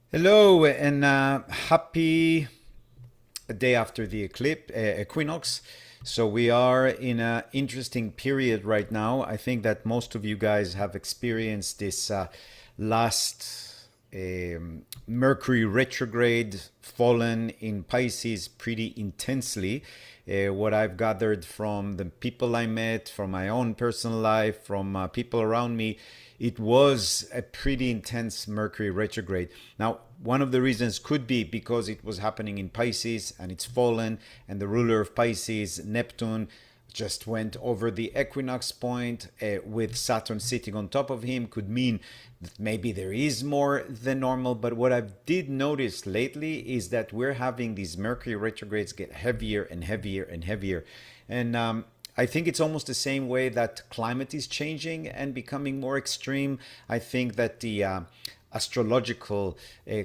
Hello and happy day after the eclipse, equinox. So we are in an interesting period right now. I think that most of you guys have experienced this last Mercury retrograde fallen in Pisces pretty intensely. What I've gathered from the people I met, from my own personal life, from people around me, it was a pretty intense Mercury retrograde. Now, one of the reasons could be because it was happening in Pisces and it's fallen, and the ruler of Pisces, Neptune, just went over the equinox point with Saturn sitting on top of him. Could mean that maybe there is more than normal. But what I did notice lately is that we're having these Mercury retrogrades get heavier and heavier and heavier. And I think it's almost the same way that climate is changing and becoming more extreme. I think that the astrological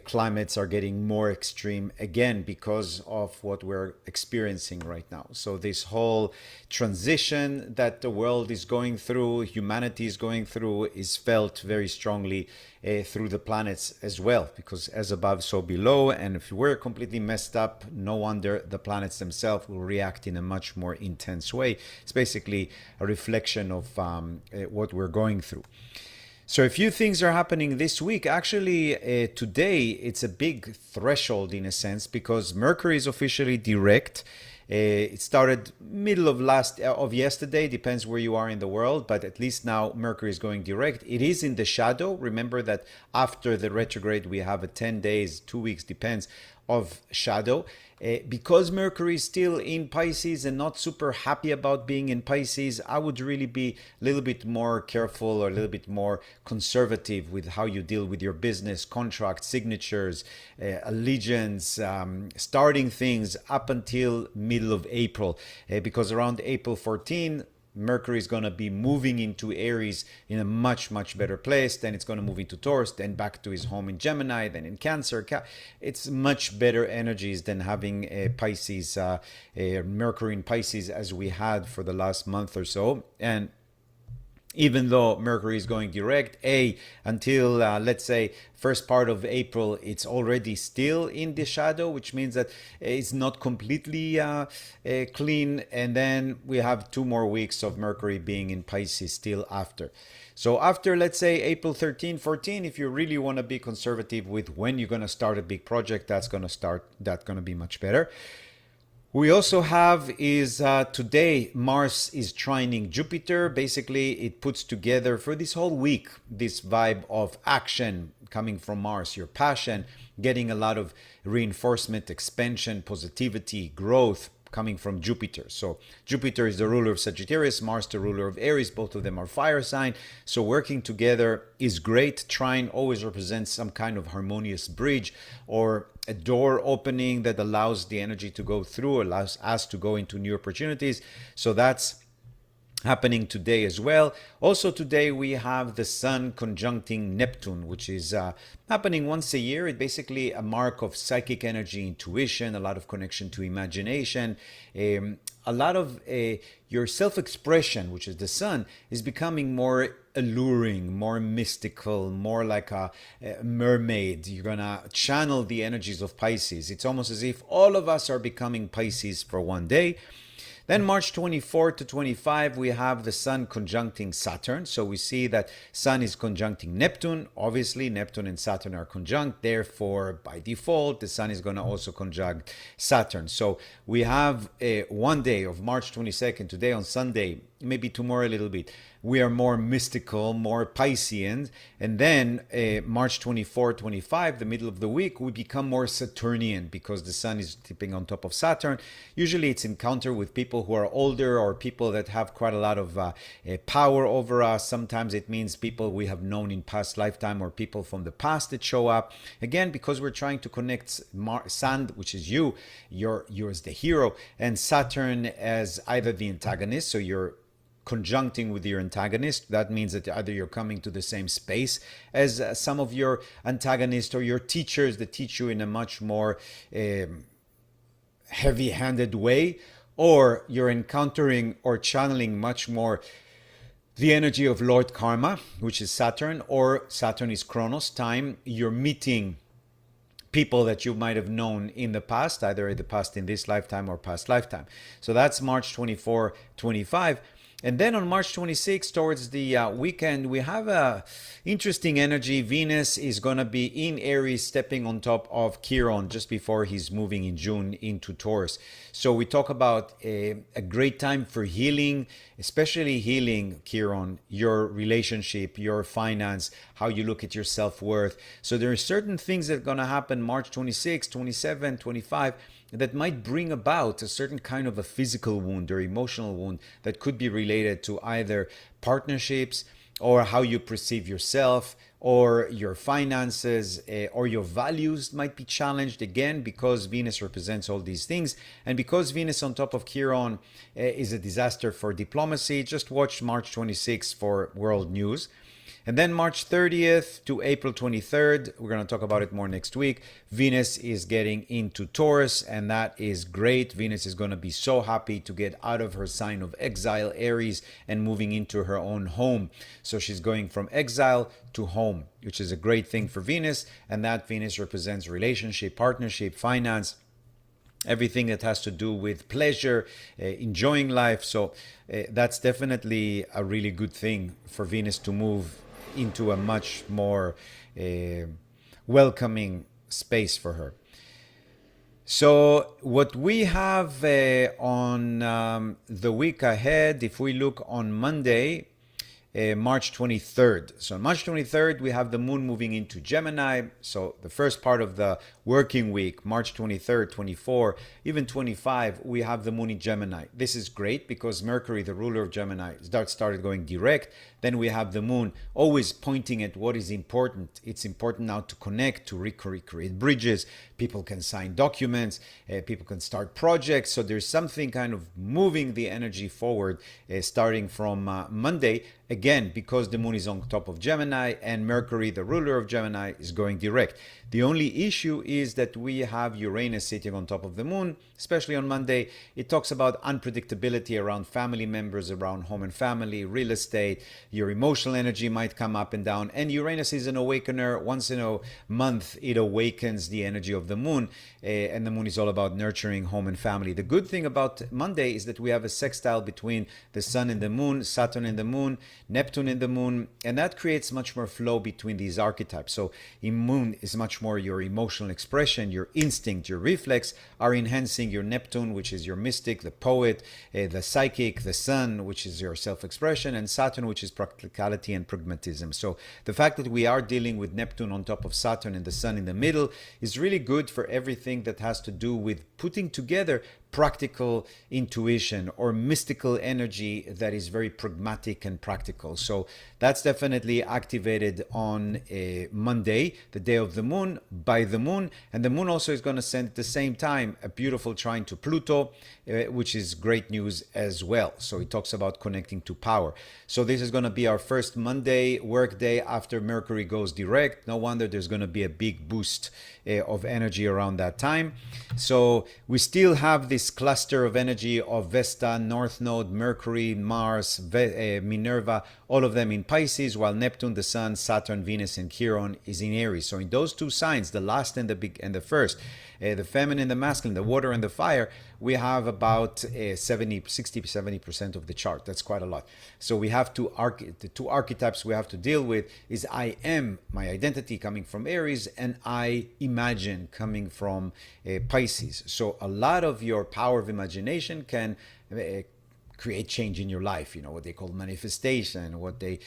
climates are getting more extreme again because of what we're experiencing right now. So this whole transition that the world is going through, humanity is going through, is felt very strongly through the planets as well, because as above, so below. And if we're completely messed up, no wonder the planets themselves will react in a much more intense way. It's basically a reflection of what we're going through. So a few things are happening this week. Actually, today it's a big threshold in a sense because Mercury is officially direct. It started middle of yesterday, depends where you are in the world, but at least now Mercury is going direct. It is in the shadow. Remember that after the retrograde we have a 10 days, 2 weeks, depends, of shadow. Because Mercury is still in Pisces and not super happy about being in Pisces, I would really be a little bit more careful or a little bit more conservative with how you deal with your business, contract, signatures, allegiance, starting things up until middle of April. Because around April 14, Mercury is going to be moving into Aries in a much, much better place. Then it's going to move into Taurus, then back to his home in Gemini, then in Cancer. It's much better energies than having a Pisces, Mercury in Pisces as we had for the last month or so. And even though Mercury is going direct, until let's say first part of April, it's already still in the shadow, which means that it's not completely clean. And then we have 2 more weeks of Mercury being in Pisces still after. So after, let's say, April 13, 14, if you really want to be conservative with when you're going to start a big project, that's going to be much better. We also have is today Mars is trining Jupiter. Basically, it puts together for this whole week this vibe of action coming from Mars, your passion, getting a lot of reinforcement, expansion, positivity, growth coming from Jupiter. So Jupiter is the ruler of Sagittarius, Mars the ruler of Aries. Both of them are fire sign. So working together is great. Trine always represents some kind of harmonious bridge or a door opening that allows the energy to go through, allows us to go into new opportunities. So that's happening today as well. Also today we have the Sun conjuncting Neptune, which is happening once a year. It's basically a mark of psychic energy, intuition, a lot of connection to imagination, a lot of your self-expression, which is the Sun, is becoming more alluring, more mystical, more like a mermaid. You're gonna channel the energies of Pisces. It's almost as if all of us are becoming Pisces for one day. Then March 24 to 25, we have the Sun conjuncting Saturn. So we see that Sun is conjuncting Neptune. Obviously, Neptune and Saturn are conjunct. Therefore, by default, the Sun is going to also conjunct Saturn. So we have one day of March 22nd, today on Sunday, maybe tomorrow a little bit. We are more mystical, more Piscean. And then March 24, 25, the middle of the week, we become more Saturnian because the Sun is tipping on top of Saturn. Usually it's encounter with people who are older or people that have quite a lot of power over us. Sometimes it means people we have known in past lifetime or people from the past that show up. Again, because we're trying to connect Sun, which is you're as the hero, and Saturn as either the antagonist, so you're conjuncting with your antagonist. That means that either you're coming to the same space as some of your antagonists or your teachers that teach you in a much more heavy-handed way, or you're encountering or channeling much more the energy of Lord Karma, which is Saturn, or Saturn is Chronos, time. You're meeting people that you might have known in the past, either in the past in this lifetime or past lifetime. So that's March 24, 25. And then on March 26, towards the weekend, we have a interesting energy. Venus is going to be in Aries, stepping on top of Chiron just before he's moving in June into Taurus. So we talk about a great time for healing, especially healing, Chiron, your relationship, your finance, how you look at your self-worth. So there are certain things that are going to happen March 26, 27, 25, that might bring about a certain kind of a physical wound or emotional wound that could be related to either partnerships or how you perceive yourself or your finances or your values might be challenged, again, because Venus represents all these things. And because Venus on top of Chiron is a disaster for diplomacy, just watch March 26 for world news. And then March 30th to April 23rd, we're going to talk about it more next week. Venus is getting into Taurus, and that is great. Venus is going to be so happy to get out of her sign of exile, Aries, and moving into her own home. So she's going from exile to home, which is a great thing for Venus. And that Venus represents relationship, partnership, finance, everything that has to do with pleasure, enjoying life. So that's definitely a really good thing for Venus to move into a much more welcoming space for her. So what we have on the week ahead, if we look on Monday, March 23rd. So on March 23rd, we have the moon moving into Gemini. So the first part of the working week, March 23rd, 24, even 25, we have the moon in Gemini. This is great because Mercury, the ruler of Gemini, started going direct. Then we have the moon always pointing at what is important. It's important now to connect, to recreate bridges. People can sign documents. People can start projects. So there's something kind of moving the energy forward starting from Monday. Again, because the moon is on top of Gemini and Mercury, the ruler of Gemini, is going direct. The only issue is that we have Uranus sitting on top of the moon, especially on Monday. It talks about unpredictability around family members, around home and family, real estate. Your emotional energy might come up and down. And Uranus is an awakener. Once in a month, it awakens the energy of the moon. And the moon is all about nurturing home and family. The good thing about Monday is that we have a sextile between the sun and the moon, Saturn and the moon, Neptune and the moon, and that creates much more flow between these archetypes. So in moon is much more your emotional expression, your instinct, your reflex are enhancing your Neptune, which is your mystic, the poet, the psychic, the sun, which is your self-expression, and Saturn, which is practicality and pragmatism. So the fact that we are dealing with Neptune on top of Saturn and the sun in the middle is really good for everything that has to do with putting together practical intuition or mystical energy that is very pragmatic and practical. So that's definitely activated on Monday, the day of the moon, by the moon. And the moon also is going to send at the same time a beautiful trine to Pluto, which is great news as well. So it talks about connecting to power. So this is going to be our first Monday work day after Mercury goes direct. No wonder there's going to be a big boost of energy around that time. So we still have this cluster of energy of Vesta, North Node, Mercury, Mars, Minerva, all of them in Pisces, while Neptune, the Sun, Saturn, Venus, and Chiron is in Aries. So in those two signs, the last and the first, the feminine, the masculine, the water and the fire, we have about 60-70% of the chart. That's quite a lot. So we have the two archetypes we have to deal with is I am, my identity, coming from Aries, and I imagine, coming from Pisces. So a lot of your power of imagination can create change in your life, what they call manifestation, what they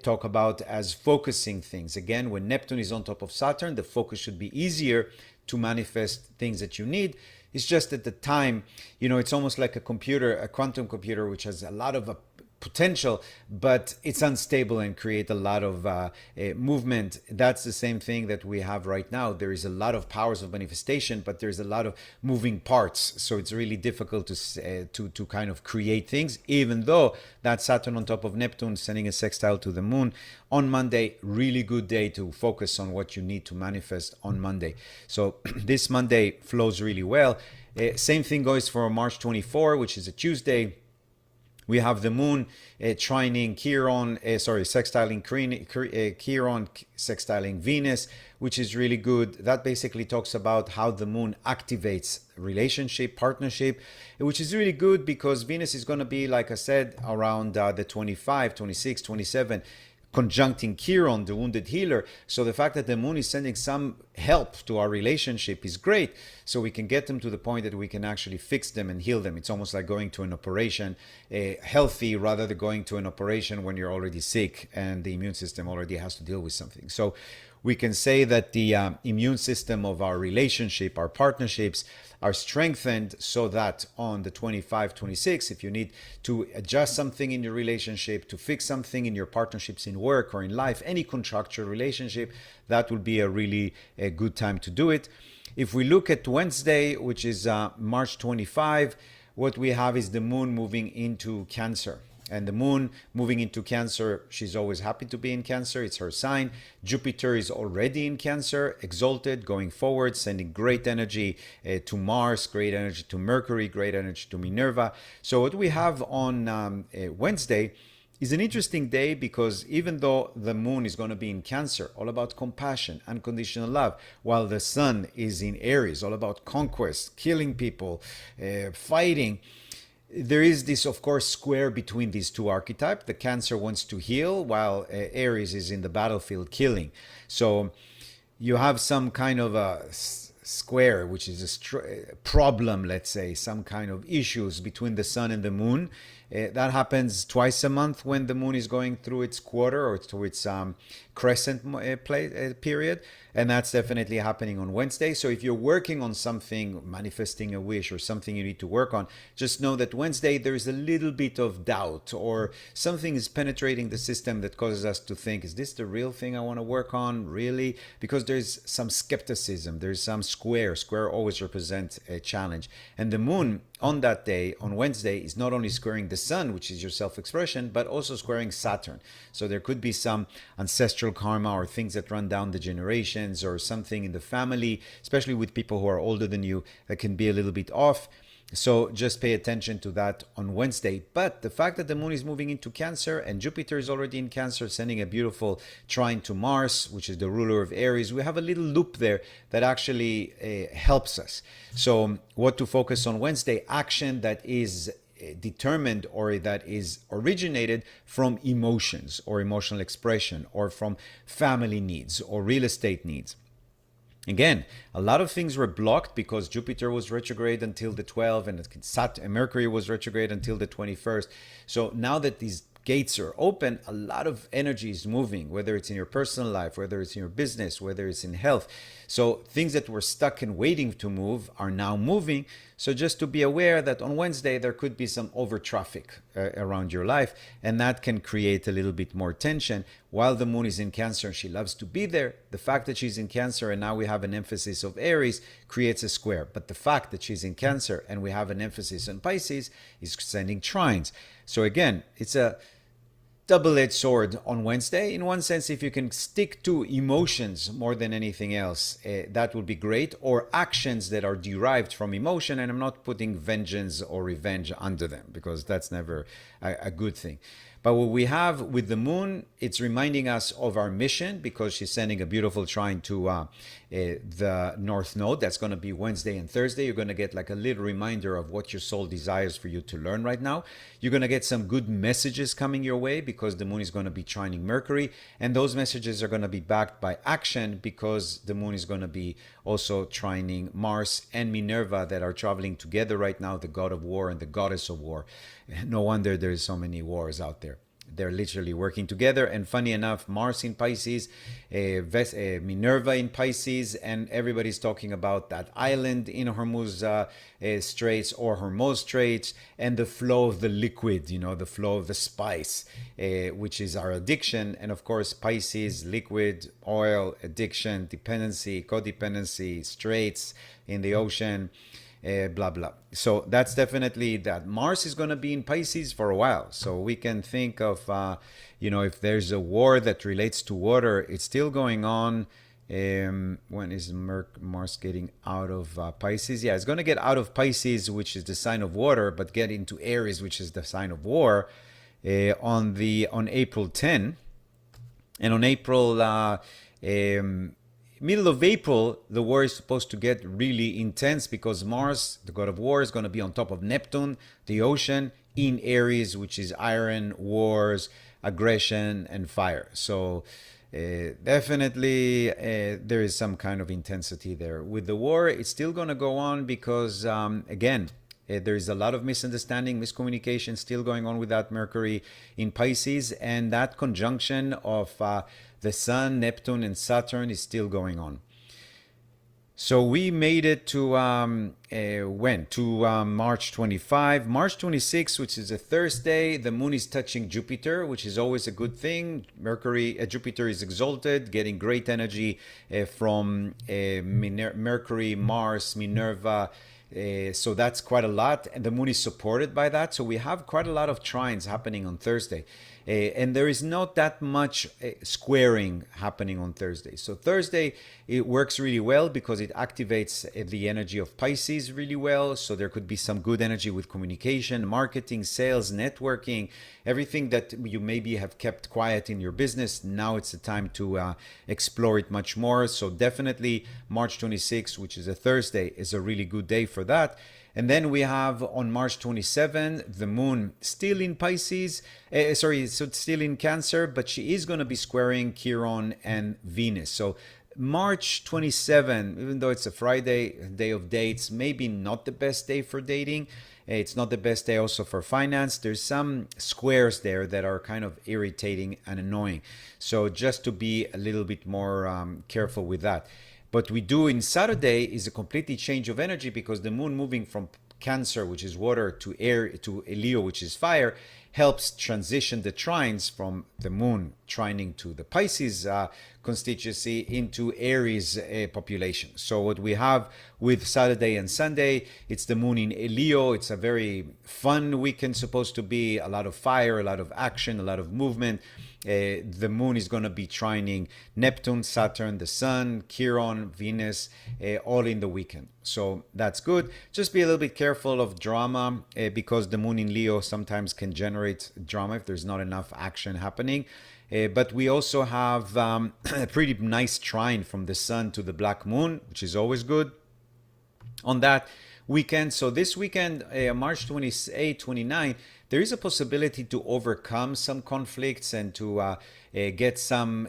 talk about as focusing things. Again, when Neptune is on top of Saturn, the focus should be easier to manifest things that you need. It's just at the time, it's almost like a computer, a quantum computer, which has a lot of potential, but it's unstable and create a lot of movement. That's the same thing that we have right now. There is a lot of powers of manifestation, but there's a lot of moving parts. So it's really difficult to kind of create things, even though that Saturn on top of Neptune sending a sextile to the moon on Monday, really good day to focus on what you need to manifest on Monday. So this Monday flows really well. Same thing goes for March 24, which is a Tuesday. We have the moon trining Chiron, sextiling Chiron, sextiling Venus, which is really good. That basically talks about how the moon activates relationship, partnership, which is really good because Venus is going to be, like I said, around the 25, 26, 27, conjuncting Chiron, the wounded healer. So the fact that the moon is sending some help to our relationship is great. So we can get them to the point that we can actually fix them and heal them. It's almost like going to an operation healthy rather than going to an operation when you're already sick and the immune system already has to deal with something. So we can say that the immune system of our relationship, our partnerships, are strengthened so that on the 25, 26, if you need to adjust something in your relationship, to fix something in your partnerships in work or in life, any contractual relationship, that will be a really good time to do it. If we look at Wednesday, which is March 25, what we have is the moon moving into Cancer. And the moon moving into Cancer, she's always happy to be in Cancer. It's her sign. Jupiter is already in Cancer, exalted, going forward, sending great energy to Mars, great energy to Mercury, great energy to Minerva. So what we have on Wednesday is an interesting day because even though the moon is going to be in Cancer, all about compassion, unconditional love, while the sun is in Aries, all about conquest, killing people, fighting, there is this, of course, square between these two archetypes. The Cancer wants to heal, while Aries is in the battlefield killing. So you have some kind of a square, which is a problem, let's say, some kind of issues between the sun and the moon. That happens twice a month when the moon is going through its quarter or through its crescent period. And that's definitely happening on Wednesday. So if you're working on something, manifesting a wish or something you need to work on, just know that Wednesday there is a little bit of doubt or something is penetrating the system that causes us to think, is this the real thing I want to work on? Really? Because there's some skepticism. There's some square. Square always represents a challenge. And the moon on that day, on Wednesday, is not only squaring the sun, which is your self-expression, but also squaring Saturn. So there could be some ancestral karma or things that run down the generations or something in the family, especially with people who are older than you, that can be a little bit off. So just pay attention to that on Wednesday. But the fact that the moon is moving into Cancer and Jupiter is already in Cancer, sending a beautiful trine to Mars, which is the ruler of Aries, we have a little loop there that actually helps us. So what to focus on Wednesday? Action that is determined or that is originated from emotions or emotional expression or from family needs or real estate needs. Again, a lot of things were blocked because Jupiter was retrograde until the 12th and Mercury was retrograde until the 21st. So now that these gates are open, a lot of energy is moving, whether it's in your personal life, whether it's in your business, whether it's in health. So things that were stuck and waiting to move are now moving. So just to be aware that on Wednesday, there could be some over traffic around your life, and that can create a little bit more tension. While the moon is in Cancer, she loves to be there. The fact that she's in Cancer and now we have an emphasis of Aries creates a square. But the fact that she's in Cancer and we have an emphasis on Pisces is sending trines. So again, it's a double-edged sword on Wednesday. In one sense, if you can stick to emotions more than anything else, that would be great, or actions that are derived from emotion. And I'm not putting vengeance or revenge under them because that's never a good thing. But what we have with the moon, it's reminding us of our mission because she's sending a beautiful trine to the North Node. That's going to be Wednesday and Thursday. You're going to get like a little reminder of what your soul desires for you to learn right now. You're going to get some good messages coming your way because the moon is going to be trining Mercury. And those messages are going to be backed by action because the moon is going to be also trining Mars and Minerva that are traveling together right now, the god of war and the goddess of war. No wonder there's so many wars out there. They're literally working together. And funny enough, Mars in Pisces, Minerva in Pisces, and everybody's talking about that island in Hormuz Straits or Hormuz Straits and the flow of the liquid, you know, the flow of the spice, which is our addiction. And of course, Pisces, liquid, oil, addiction, dependency, codependency, straits in the ocean. Blah blah. So that's definitely that. Mars is going to be in Pisces for a while, so we can think of if there's a war that relates to water, it's still going on When is Mars getting out of Pisces? Yeah, it's going to get out of Pisces, which is the sign of water, but get into Aries, which is the sign of war, on April 10. And on April, middle of April, the war is supposed to get really intense because Mars, the god of war, is going to be on top of Neptune, the ocean, in Aries, which is iron, wars, aggression, and fire. So definitely there is some kind of intensity there. With the war, it's still going to go on because, again, there is a lot of misunderstanding, miscommunication still going on with that Mercury in Pisces, and that conjunction of the Sun, Neptune, and Saturn is still going on. So we made it to March 25. March 26, which is a Thursday, the moon is touching Jupiter, which is always a good thing. Jupiter is exalted, getting great energy from Mercury, Mars, Minerva. So that's quite a lot, and the moon is supported by that. So we have quite a lot of trines happening on Thursday, and there is not that much squaring happening on Thursday. So Thursday, it works really well because it activates the energy of Pisces really well. So there could be some good energy with communication, marketing, sales, networking, everything that you maybe have kept quiet in your business. Now it's the time to explore it much more. So definitely March 26, which is a Thursday, is a really good day for that. And then we have on March 27, the moon still in Pisces, so still in Cancer, but she is going to be squaring Chiron and Venus. So March 27, even though it's a Friday, day of dates, maybe not the best day for dating. It's not the best day also for finance. There's some squares there that are kind of irritating and annoying. So just to be a little bit more careful with that. But we do in Saturday is a completely change of energy because the moon moving from Cancer, which is water, to air, to Leo, which is fire, helps transition the trines from the moon trining to the Pisces constituency into Aries population. So what we have with Saturday and Sunday, it's the moon in Leo. It's a very fun weekend, supposed to be a lot of fire, a lot of action, a lot of movement. The moon is going to be trining Neptune, Saturn, the Sun, Chiron, Venus, all in the weekend. So that's good. Just be a little bit careful of drama because the moon in Leo sometimes can generate drama if there's not enough action happening. But we also have a pretty nice trine from the Sun to the Black Moon, which is always good on that weekend. So this weekend, March 28, 29, there is a possibility to overcome some conflicts and to get some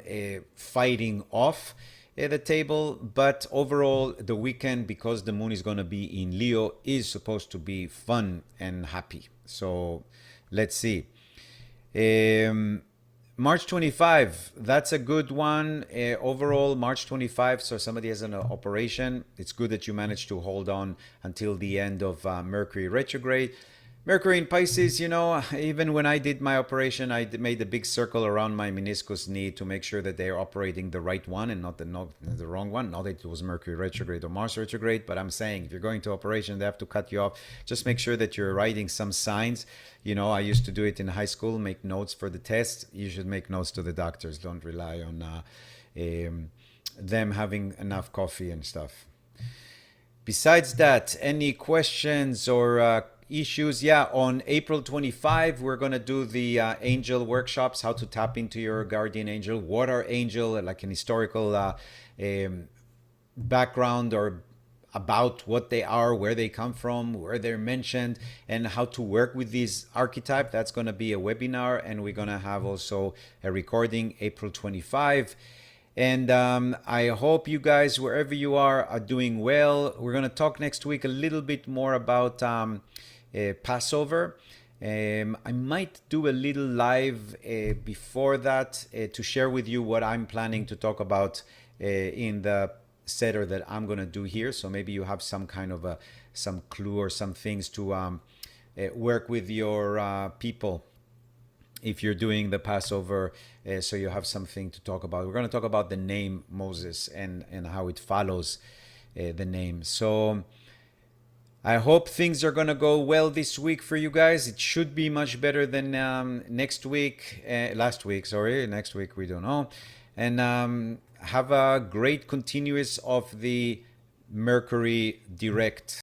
fighting off the table. But overall, the weekend, because the moon is going to be in Leo, is supposed to be fun and happy. So let's see. March 25, that's a good one. Overall, March 25, so somebody has an operation. It's good that you managed to hold on until the end of Mercury retrograde. Mercury in Pisces, even when I did my operation, I made a big circle around my meniscus knee to make sure that they are operating the right one and not the wrong one. Not that it was Mercury retrograde or Mars retrograde, but I'm saying if you're going to operation, they have to cut you off. Just make sure that you're writing some signs. I used to do it in high school, make notes for the test. You should make notes to the doctors. Don't rely on them having enough coffee and stuff. Besides that, any questions or issues? Yeah, on April 25, we're going to do the angel workshops, how to tap into your guardian angel, what are angel, like an historical background or about what they are, where they come from, where they're mentioned, and how to work with these archetypes. That's going to be a webinar, and we're going to have also a recording April 25. And I hope you guys, wherever you are doing well. We're going to talk next week a little bit more about Passover. I might do a little live before that to share with you what I'm planning to talk about in the setter that I'm going to do here. So maybe you have some kind of some clue or some things to work with your people if you're doing the Passover, so you have something to talk about. We're going to talk about the name Moses and how it follows the name. So I hope things are going to go well this week for you guys. It should be much better than next week. Next week, we don't know. And have a great continuous of the Mercury direct